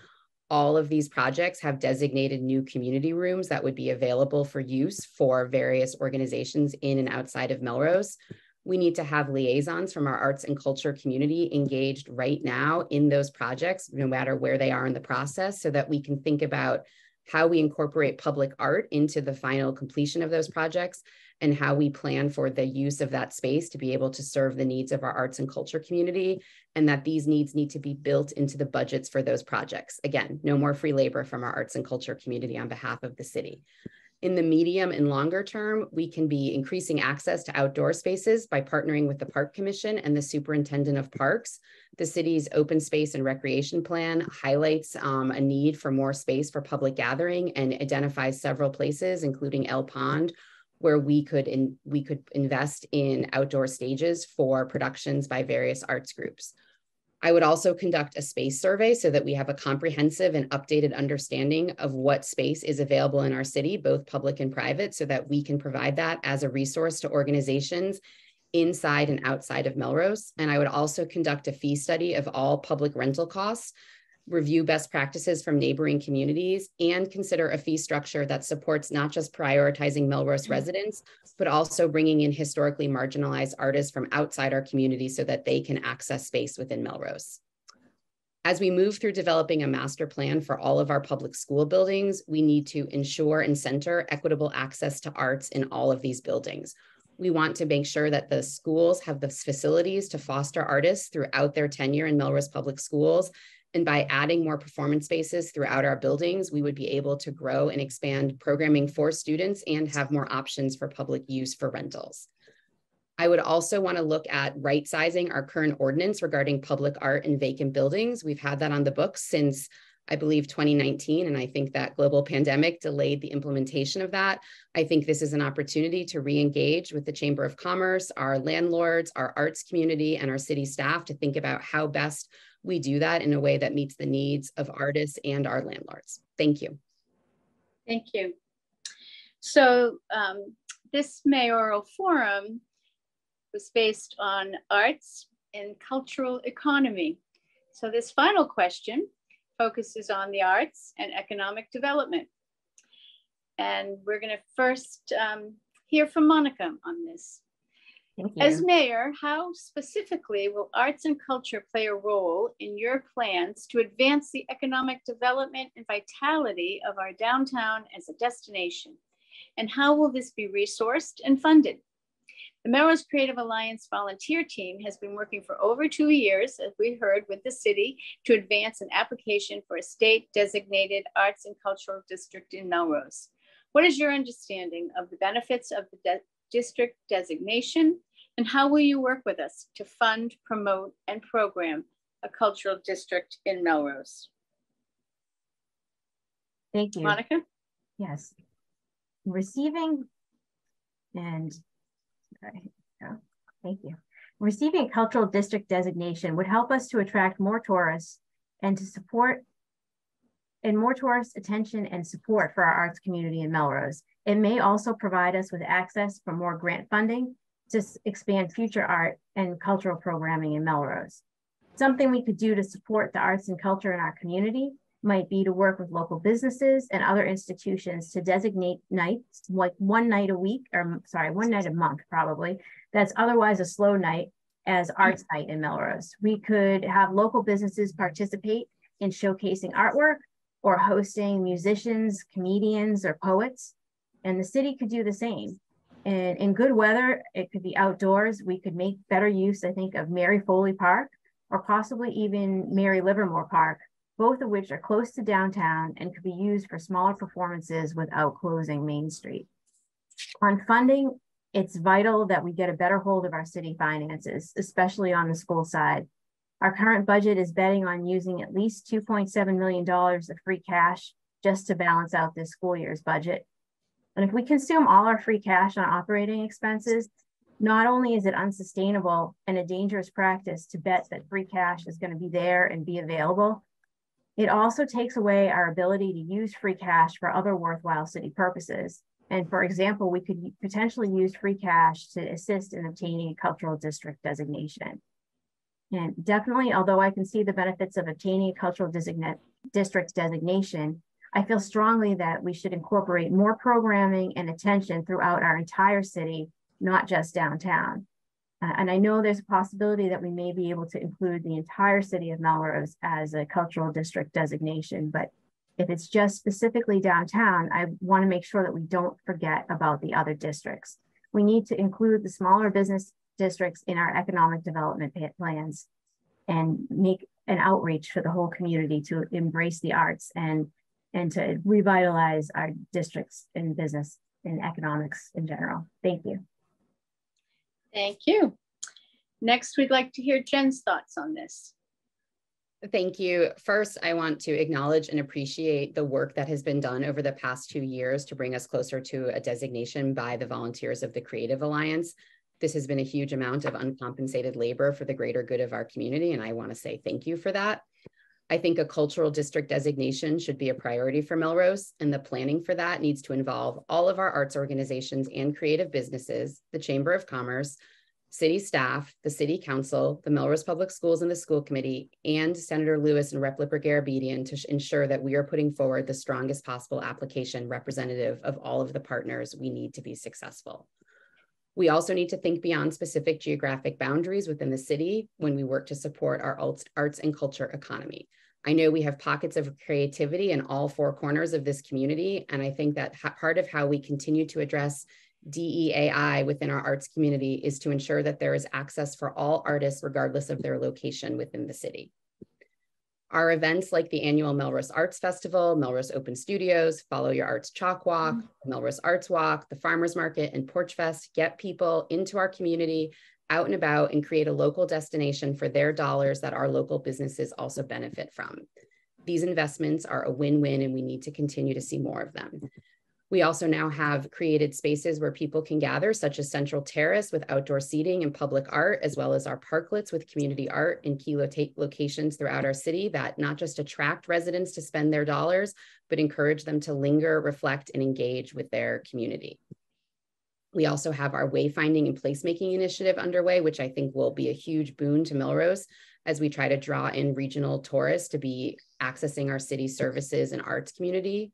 All of these projects have designated new community rooms that would be available for use for various organizations in and outside of Melrose. We need to have liaisons from our arts and culture community engaged right now in those projects, no matter where they are in the process, so that we can think about how we incorporate public art into the final completion of those projects and how we plan for the use of that space to be able to serve the needs of our arts and culture community, and that these needs need to be built into the budgets for those projects. Again, no more free labor from our arts and culture community on behalf of the city. In the medium and longer term, we can be increasing access to outdoor spaces by partnering with the Park Commission and the Superintendent of Parks. The city's open space and recreation plan highlights a need for more space for public gathering and identifies several places, including El Pond, where we could invest in outdoor stages for productions by various arts groups. I would also conduct a space survey so that we have a comprehensive and updated understanding of what space is available in our city, both public and private, so that we can provide that as a resource to organizations inside and outside of Melrose. And I would also conduct a fee study of all public rental costs, review best practices from neighboring communities, and consider a fee structure that supports not just prioritizing Melrose residents, but also bringing in historically marginalized artists from outside our community so that they can access space within Melrose. As we move through developing a master plan for all of our public school buildings, we need to ensure and center equitable access to arts in all of these buildings. We want to make sure that the schools have the facilities to foster artists throughout their tenure in Melrose Public Schools. And by adding more performance spaces throughout our buildings, we would be able to grow and expand programming for students and have more options for public use for rentals. I would also want to look at right sizing our current ordinance regarding public art in vacant buildings. We've had that on the books since, I believe, 2019, and I think that global pandemic delayed the implementation of that. I think this is an opportunity to re-engage with the Chamber of Commerce, our landlords, our arts community, and our city staff to think about how best we do that in a way that meets the needs of artists and our landlords. Thank you. Thank you. So this mayoral forum was based on arts and cultural economy. So this final question focuses on the arts and economic development. And we're going to first hear from Monica on this. Thank you. As mayor, how specifically will arts and culture play a role in your plans to advance the economic development and vitality of our downtown as a destination? And how will this be resourced and funded? The Melrose Creative Alliance volunteer team has been working for over 2 years, as we heard, with the city to advance an application for a state designated arts and cultural district in Melrose. What is your understanding of the benefits of the district designation, and how will you work with us to fund, promote, and program a cultural district in Melrose? Thank you. Monica? Yes. Receiving and thank you. Receiving a cultural district designation would help us to attract more tourists and to support and more tourist attention and support for our arts community in Melrose. It may also provide us with access for more grant funding to expand future art and cultural programming in Melrose. Something we could do to support the arts and culture in our community might be to work with local businesses and other institutions to designate nights, like one night a week, or sorry, one night a month probably, that's otherwise a slow night as arts night in Melrose. We could have local businesses participate in showcasing artwork or hosting musicians, comedians, or poets, and the city could do the same. And in good weather, it could be outdoors. We could make better use, I think, of Mary Foley Park or possibly even Mary Livermore Park, both of which are close to downtown and could be used for smaller performances without closing Main Street. On funding, it's vital that we get a better hold of our city finances, especially on the school side. Our current budget is betting on using at least $2.7 million of free cash just to balance out this school year's budget. And if we consume all our free cash on operating expenses, not only is it unsustainable and a dangerous practice to bet that free cash is going to be there and be available, it also takes away our ability to use free cash for other worthwhile city purposes. And for example, we could potentially use free cash to assist in obtaining a cultural district designation. And definitely, although I can see the benefits of obtaining a cultural district designation, I feel strongly that we should incorporate more programming and attention throughout our entire city, not just downtown. And I know there's a possibility that we may be able to include the entire city of Melrose as a cultural district designation, but if it's just specifically downtown, I want to make sure that we don't forget about the other districts. We need to include the smaller business districts in our economic development plans and make an outreach for the whole community to embrace the arts and to revitalize our districts in business and economics in general. Thank you. Thank you. Next, we'd like to hear Jen's thoughts on this. Thank you. First, I want to acknowledge and appreciate the work that has been done over the past 2 years to bring us closer to a designation by the volunteers of the Creative Alliance. This has been a huge amount of uncompensated labor for the greater good of our community, and I want to say thank you for that. I think a cultural district designation should be a priority for Melrose, and the planning for that needs to involve all of our arts organizations and creative businesses, the Chamber of Commerce, city staff, the city council, the Melrose Public Schools and the school committee, and Senator Lewis and Rep. Lippert-Garabedian to ensure that we are putting forward the strongest possible application representative of all of the partners we need to be successful. We also need to think beyond specific geographic boundaries within the city when we work to support our arts and culture economy. I know we have pockets of creativity in all four corners of this community, and I think that part of how we continue to address DEAI within our arts community is to ensure that there is access for all artists regardless of their location within the city. Our events like the annual Melrose Arts Festival, Melrose Open Studios, Follow Your Arts Chalk Walk, Melrose Arts Walk, the Farmers Market, and Porch Fest get people into our community, out and about, and create a local destination for their dollars that our local businesses also benefit from. These investments are a win-win, and we need to continue to see more of them. We also now have created spaces where people can gather, such as Central Terrace with outdoor seating and public art, as well as our parklets with community art in key locations throughout our city that not just attract residents to spend their dollars, but encourage them to linger, reflect, and engage with their community. We also have our wayfinding and placemaking initiative underway, which I think will be a huge boon to Melrose as we try to draw in regional tourists to be accessing our city services and arts community.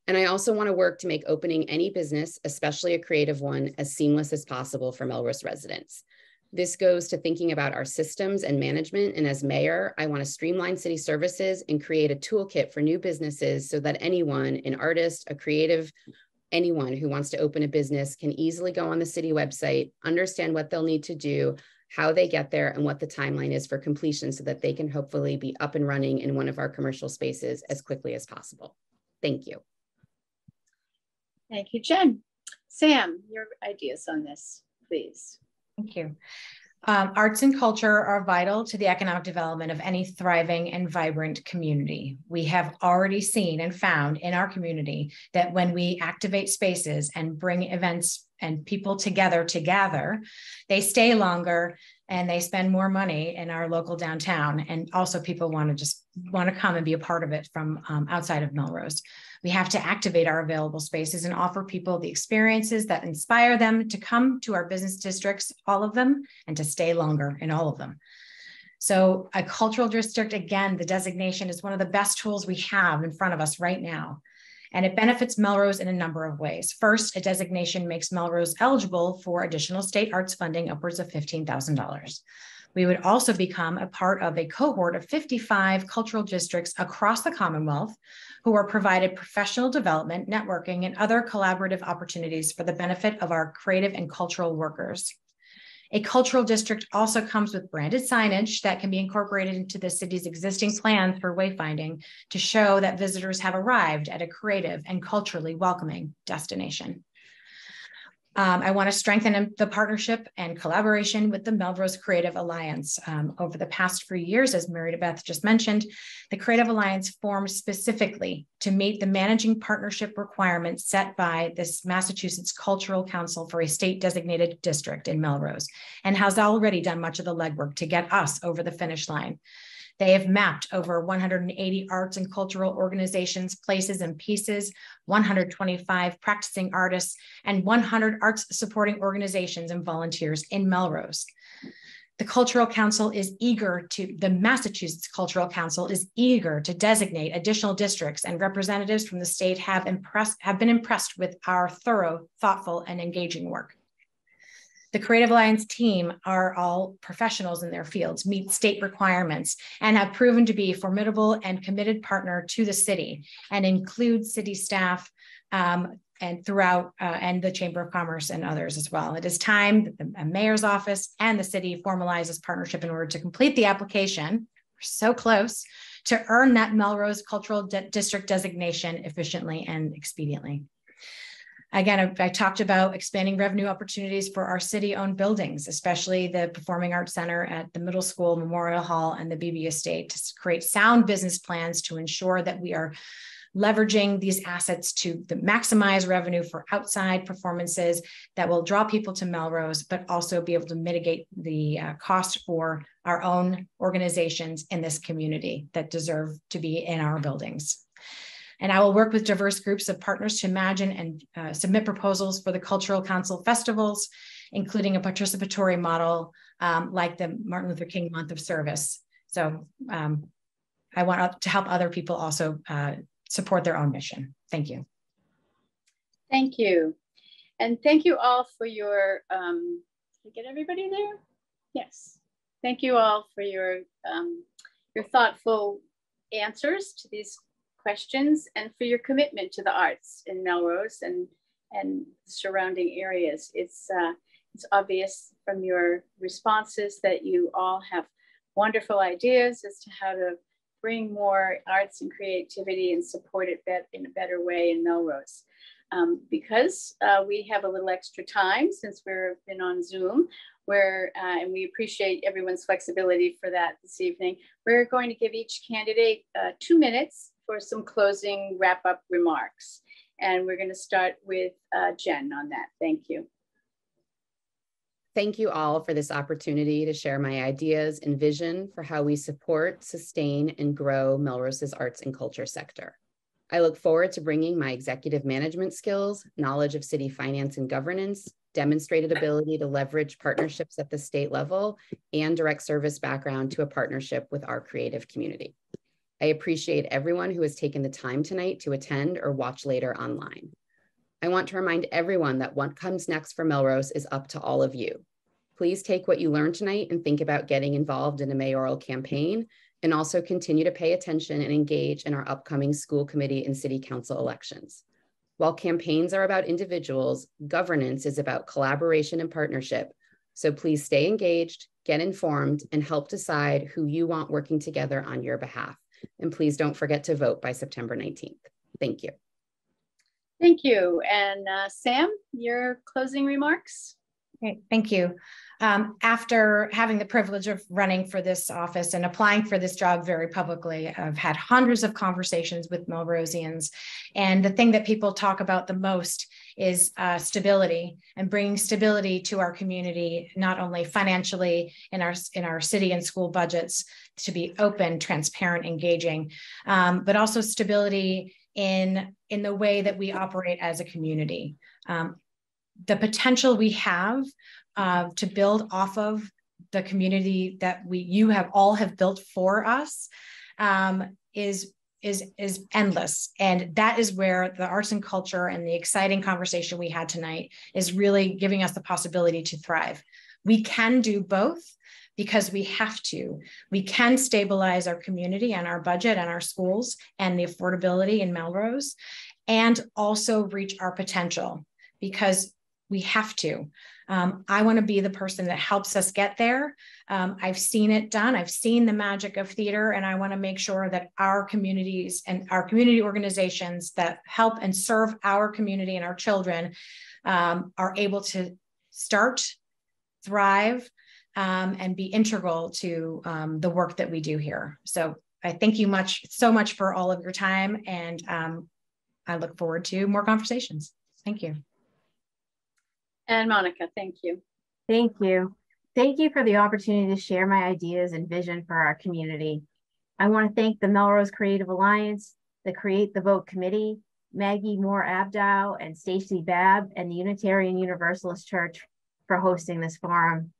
And I also want to work to make opening any business, especially a creative one, as seamless as possible for Melrose residents. This goes to thinking about our systems and management. And as mayor, I want to streamline city services and create a toolkit for new businesses so that anyone, an artist, a creative, anyone who wants to open a business can easily go on the city website, understand what they'll need to do, how they get there, and what the timeline is for completion so that they can hopefully be up and running in one of our commercial spaces as quickly as possible. Thank you. Thank you, Jen. Sam, your ideas on this, please. Thank you. Arts and culture are vital to the economic development of any thriving and vibrant community. We have already seen and found in our community that when we activate spaces and bring events and people together to gather, they stay longer and they spend more money in our local downtown. And also people want to come and be a part of it from outside of Melrose. We have to activate our available spaces and offer people the experiences that inspire them to come to our business districts, all of them, and to stay longer in all of them. So a cultural district, again, the designation is one of the best tools we have in front of us right now. And it benefits Melrose in a number of ways. First, a designation makes Melrose eligible for additional state arts funding upwards of $15,000. We would also become a part of a cohort of 55 cultural districts across the Commonwealth who are provided professional development, networking, and other collaborative opportunities for the benefit of our creative and cultural workers. A cultural district also comes with branded signage that can be incorporated into the city's existing plans for wayfinding to show that visitors have arrived at a creative and culturally welcoming destination. I want to strengthen the partnership and collaboration with the Melrose Creative Alliance. Over the past few years, as Mary Beth just mentioned, the Creative Alliance formed specifically to meet the managing partnership requirements set by this Massachusetts Cultural Council for a state designated district in Melrose, and has already done much of the legwork to get us over the finish line. They have mapped over 180 arts and cultural organizations, places, and pieces, 125 practicing artists, and 100 arts supporting organizations and volunteers in Melrose. The Massachusetts Cultural Council is eager to designate additional districts, and representatives from the state have been impressed with our thorough, thoughtful, and engaging work. The Creative Alliance team are all professionals in their fields, meet state requirements, and have proven to be a formidable and committed partner to the city, and include city staff and the Chamber of Commerce and others as well. It is time that the mayor's office and the city formalize this partnership in order to complete the application. We're so close to earn that Melrose Cultural District designation efficiently and expediently. Again, I talked about expanding revenue opportunities for our city-owned buildings, especially the Performing Arts Center at the middle school, Memorial Hall, and the BB Estate, to create sound business plans to ensure that we are leveraging these assets to maximize revenue for outside performances that will draw people to Melrose, but also be able to mitigate the cost for our own organizations in this community that deserve to be in our buildings. And I will work with diverse groups of partners to imagine and submit proposals for the Cultural Council festivals, including a participatory model like the Martin Luther King Month of Service. So I want to help other people also support their own mission. Thank you. Thank you. And thank you all for your, did I get everybody there? Yes. Thank you all for your thoughtful answers to these questions and for your commitment to the arts in Melrose and surrounding areas. It's obvious from your responses that you all have wonderful ideas as to how to bring more arts and creativity and support it in a better way in Melrose. Because we have a little extra time since we've been on Zoom, and we appreciate everyone's flexibility for that this evening, we're going to give each candidate 2 minutes for some closing wrap-up remarks. And we're going to start with Jen on that. Thank you. Thank you all for this opportunity to share my ideas and vision for how we support, sustain, and grow Melrose's arts and culture sector. I look forward to bringing my executive management skills, knowledge of city finance and governance, demonstrated ability to leverage partnerships at the state level, and direct service background to a partnership with our creative community. I appreciate everyone who has taken the time tonight to attend or watch later online. I want to remind everyone that what comes next for Melrose is up to all of you. Please take what you learned tonight and think about getting involved in a mayoral campaign, and also continue to pay attention and engage in our upcoming school committee and city council elections. While campaigns are about individuals, governance is about collaboration and partnership. So please stay engaged, get informed, and help decide who you want working together on your behalf. And please don't forget to vote by September 19th. Thank you. Thank you. And Sam, your closing remarks? Okay, thank you. After having the privilege of running for this office and applying for this job very publicly, I've had hundreds of conversations with Melrosians. And the thing that people talk about the most is stability, and bringing stability to our community, not only financially in our city and school budgets to be open, transparent, engaging, but also stability in the way that we operate as a community. The potential we have to build off of the community that you all have built for us is endless. And that is where the arts and culture and the exciting conversation we had tonight is really giving us the possibility to thrive. We can do both because we have to. We can stabilize our community and our budget and our schools and the affordability in Melrose, and also reach our potential because we have to. I want to be the person that helps us get there. I've seen it done. I've seen the magic of theater, and I want to make sure that our communities and our community organizations that help and serve our community and our children are able to start, thrive, and be integral to the work that we do here. So I thank you so much for all of your time, and I look forward to more conversations. Thank you. And Monica, thank you. Thank you. Thank you for the opportunity to share my ideas and vision for our community. I want to thank the Melrose Creative Alliance, the Create the Vote Committee, Maggie Moore Abdow and Stacey Babb, and the Unitarian Universalist Church for hosting this forum.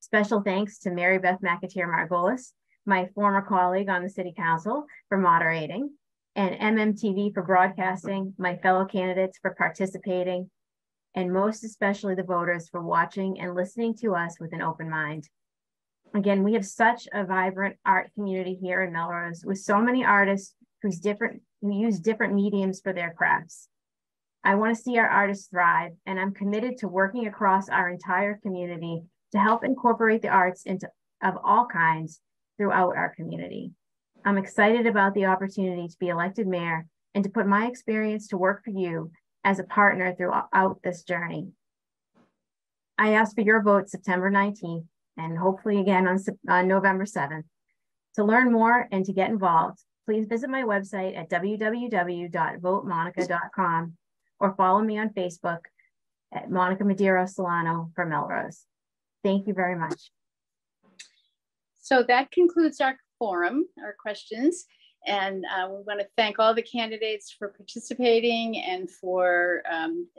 Special thanks to Mary Beth McAteer Margolis, my former colleague on the City Council, for moderating, and MMTV for broadcasting, my fellow candidates for participating, and most especially the voters for watching and listening to us with an open mind. Again, we have such a vibrant art community here in Melrose with so many artists who use different mediums for their crafts. I want to see our artists thrive, and I'm committed to working across our entire community to help incorporate the arts of all kinds throughout our community. I'm excited about the opportunity to be elected mayor and to put my experience to work for you as a partner throughout this journey. I ask for your vote September 19th and hopefully again on November 7th. To learn more and to get involved, please visit my website at www.votemonica.com or follow me on Facebook at Monica Madero Solano for Melrose. Thank you very much. So that concludes our forum, our questions. And we want to thank all the candidates for participating and for,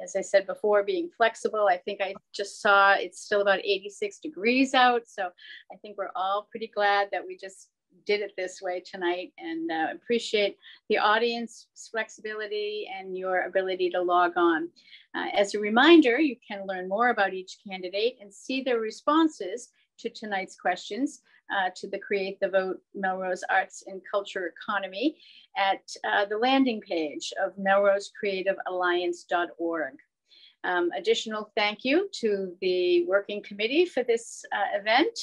as I said before, being flexible. I think I just saw it's still about 86 degrees out. So I think we're all pretty glad that we just did it this way tonight, and appreciate the audience's flexibility and your ability to log on. As a reminder, you can learn more about each candidate and see their responses to tonight's questions to the Create the Vote Melrose Arts and Culture Economy at the landing page of melrosecreativealliance.org. Additional thank you to the working committee for this event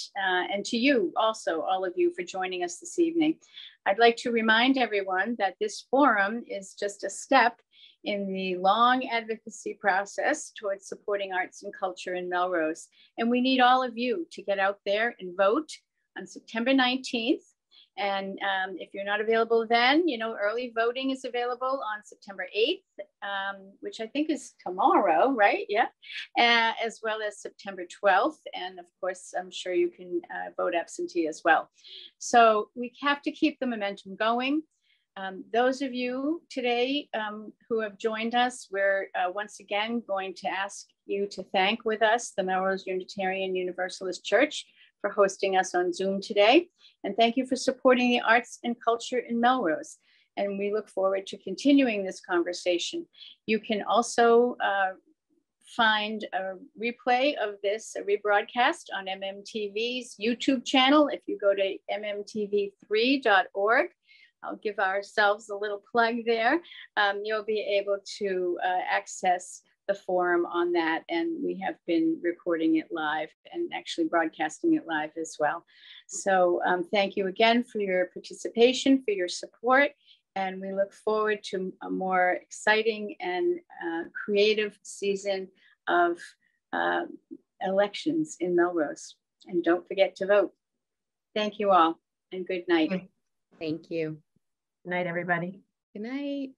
and to you also, all of you, for joining us this evening. I'd like to remind everyone that this forum is just a step in the long advocacy process towards supporting arts and culture in Melrose. And we need all of you to get out there and vote on September 19th. And if you're not available then, you know, early voting is available on September 8th, which I think is tomorrow, right? Yeah. As well as September 12th. And of course, I'm sure you can vote absentee as well. So we have to keep the momentum going. Those of you today who have joined us, we're once again going to ask you to thank with us the Melrose Unitarian Universalist Church for hosting us on Zoom today. And thank you for supporting the arts and culture in Melrose. And we look forward to continuing this conversation. You can also find a replay of this, a rebroadcast on MMTV's YouTube channel. If you go to mmtv3.org, I'll give ourselves a little plug there. You'll be able to access the forum on that, and we have been recording it live and actually broadcasting it live as well. So thank you again for your participation, for your support, and we look forward to a more exciting and creative season of elections in Melrose. And don't forget to vote. Thank you all, and good night. Thank you. Good night, everybody. Good night.